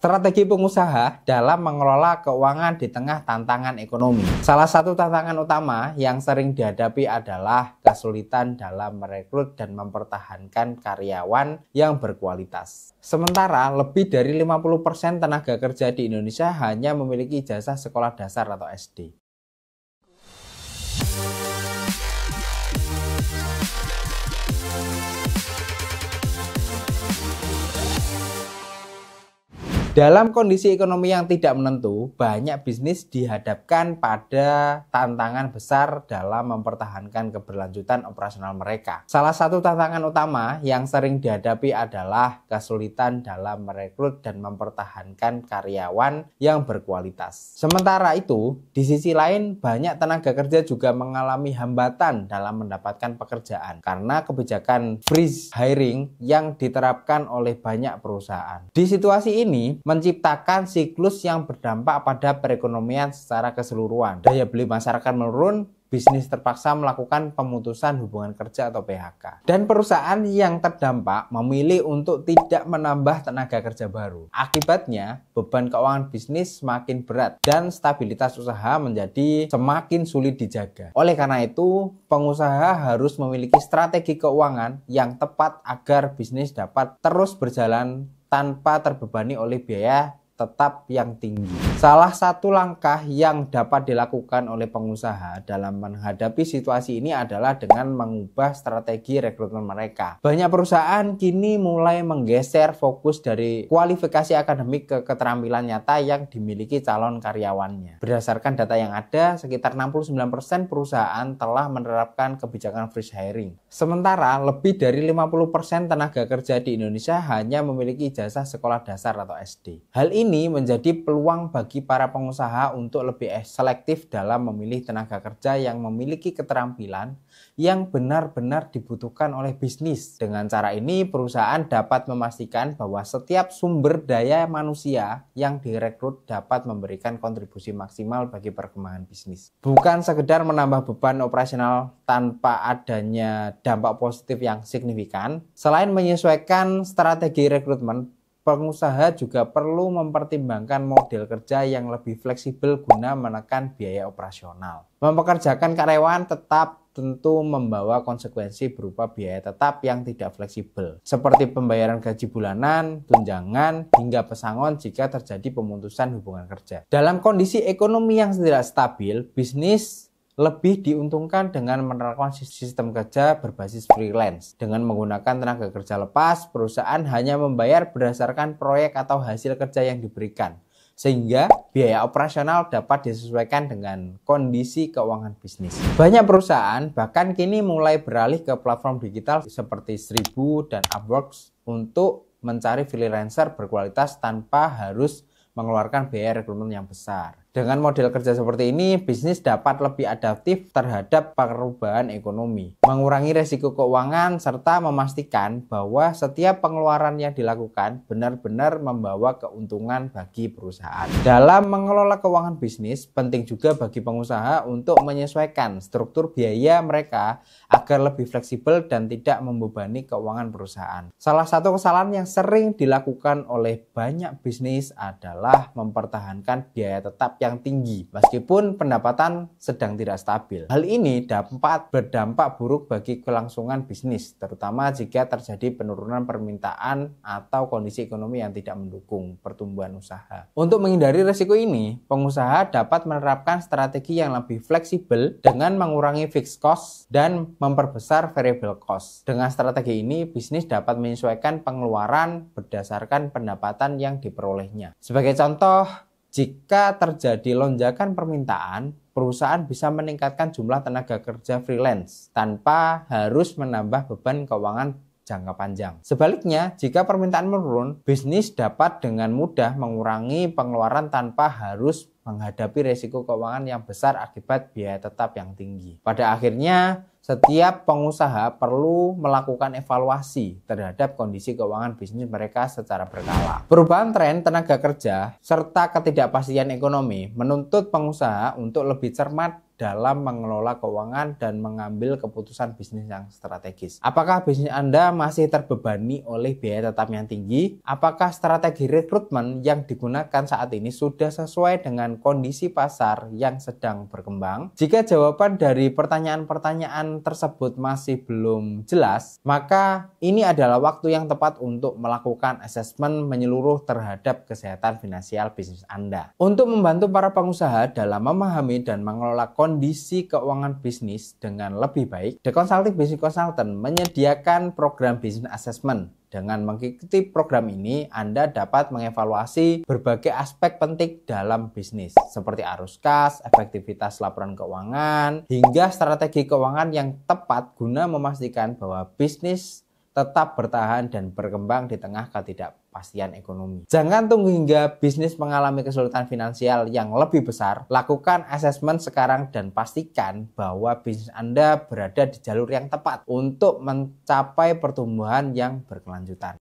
Strategi pengusaha dalam mengelola keuangan di tengah tantangan ekonomi. Salah satu tantangan utama yang sering dihadapi adalah kesulitan dalam merekrut dan mempertahankan karyawan yang berkualitas. Sementara lebih dari 50% tenaga kerja di Indonesia hanya memiliki ijazah sekolah dasar atau SD. Dalam kondisi ekonomi yang tidak menentu, banyak bisnis dihadapkan pada tantangan besar dalam mempertahankan keberlanjutan operasional mereka. Salah satu tantangan utama yang sering dihadapi adalah kesulitan dalam merekrut dan mempertahankan karyawan yang berkualitas. Sementara itu, di sisi lain banyak tenaga kerja juga mengalami hambatan dalam mendapatkan pekerjaan karena kebijakan freeze hiring yang diterapkan oleh banyak perusahaan. Di situasi ini, menciptakan siklus yang berdampak pada perekonomian secara keseluruhan. Daya beli masyarakat menurun, bisnis terpaksa melakukan pemutusan hubungan kerja atau PHK. Dan perusahaan yang terdampak memilih untuk tidak menambah tenaga kerja baru. Akibatnya, beban keuangan bisnis semakin berat dan stabilitas usaha menjadi semakin sulit dijaga. Oleh karena itu, pengusaha harus memiliki strategi keuangan yang tepat agar bisnis dapat terus berjalan tanpa terbebani oleh biaya tetap yang tinggi. Salah satu langkah yang dapat dilakukan oleh pengusaha dalam menghadapi situasi ini adalah dengan mengubah strategi rekrutmen mereka. Banyak perusahaan kini mulai menggeser fokus dari kualifikasi akademik ke keterampilan nyata yang dimiliki calon karyawannya. Berdasarkan data yang ada, sekitar 69% perusahaan telah menerapkan kebijakan freeze hiring. Sementara lebih dari 50% tenaga kerja di Indonesia hanya memiliki ijazah sekolah dasar atau SD. Hal ini menjadi peluang bagi para pengusaha untuk lebih selektif dalam memilih tenaga kerja yang memiliki keterampilan yang benar-benar dibutuhkan oleh bisnis. Dengan cara ini, perusahaan dapat memastikan bahwa setiap sumber daya manusia yang direkrut dapat memberikan kontribusi maksimal bagi perkembangan bisnis. Bukan sekedar menambah beban operasional tanpa adanya dampak positif yang signifikan. Selain menyesuaikan strategi rekrutmen, pengusaha juga perlu mempertimbangkan model kerja yang lebih fleksibel guna menekan biaya operasional. Mempekerjakan karyawan tetap tentu membawa konsekuensi berupa biaya tetap yang tidak fleksibel, seperti pembayaran gaji bulanan, tunjangan, hingga pesangon jika terjadi pemutusan hubungan kerja. Dalam kondisi ekonomi yang tidak stabil, bisnis lebih diuntungkan dengan menerapkan sistem kerja berbasis freelance. Dengan menggunakan tenaga kerja lepas, perusahaan hanya membayar berdasarkan proyek atau hasil kerja yang diberikan, sehingga biaya operasional dapat disesuaikan dengan kondisi keuangan bisnis. Banyak perusahaan bahkan kini mulai beralih ke platform digital seperti Seribu dan Upworks untuk mencari freelancer berkualitas tanpa harus mengeluarkan biaya rekrutmen yang besar. Dengan model kerja seperti ini, bisnis dapat lebih adaptif terhadap perubahan ekonomi, mengurangi resiko keuangan, serta memastikan bahwa setiap pengeluaran yang dilakukan benar-benar membawa keuntungan bagi perusahaan. Dalam mengelola keuangan bisnis, penting juga bagi pengusaha untuk menyesuaikan struktur biaya mereka agar lebih fleksibel dan tidak membebani keuangan perusahaan. Salah satu kesalahan yang sering dilakukan oleh banyak bisnis adalah mempertahankan biaya tetap yang tinggi meskipun pendapatan sedang tidak stabil. Hal ini dapat berdampak buruk bagi kelangsungan bisnis, terutama jika terjadi penurunan permintaan atau kondisi ekonomi yang tidak mendukung pertumbuhan usaha. Untuk menghindari risiko ini, pengusaha dapat menerapkan strategi yang lebih fleksibel dengan mengurangi fixed cost dan memperbesar variable cost. Dengan strategi ini, bisnis dapat menyesuaikan pengeluaran berdasarkan pendapatan yang diperolehnya. Sebagai contoh, jika terjadi lonjakan permintaan, perusahaan bisa meningkatkan jumlah tenaga kerja freelance tanpa harus menambah beban keuangan jangka panjang. Sebaliknya, jika permintaan menurun, bisnis dapat dengan mudah mengurangi pengeluaran tanpa harus menghadapi risiko keuangan yang besar akibat biaya tetap yang tinggi. Pada akhirnya, setiap pengusaha perlu melakukan evaluasi terhadap kondisi keuangan bisnis mereka secara berkala. Perubahan tren tenaga kerja serta ketidakpastian ekonomi menuntut pengusaha untuk lebih cermat dalam mengelola keuangan dan mengambil keputusan bisnis yang strategis. Apakah bisnis Anda masih terbebani oleh biaya tetap yang tinggi? Apakah strategi rekrutmen yang digunakan saat ini sudah sesuai dengan kondisi pasar yang sedang berkembang? Jika jawaban dari pertanyaan-pertanyaan tersebut masih belum jelas, maka ini adalah waktu yang tepat untuk melakukan asesmen menyeluruh terhadap kesehatan finansial bisnis Anda. Untuk membantu para pengusaha dalam memahami dan mengelola kondisi keuangan bisnis dengan lebih baik, The Consulting Business Consultant menyediakan program Business Assessment. Dengan mengikuti program ini, Anda dapat mengevaluasi berbagai aspek penting dalam bisnis, seperti arus kas, efektivitas laporan keuangan, hingga strategi keuangan yang tepat guna memastikan bahwa bisnis tetap bertahan dan berkembang di tengah ketidakpastian ekonomi. Jangan tunggu hingga bisnis mengalami kesulitan finansial yang lebih besar. Lakukan asesmen sekarang dan pastikan bahwa bisnis Anda berada di jalur yang tepat untuk mencapai pertumbuhan yang berkelanjutan.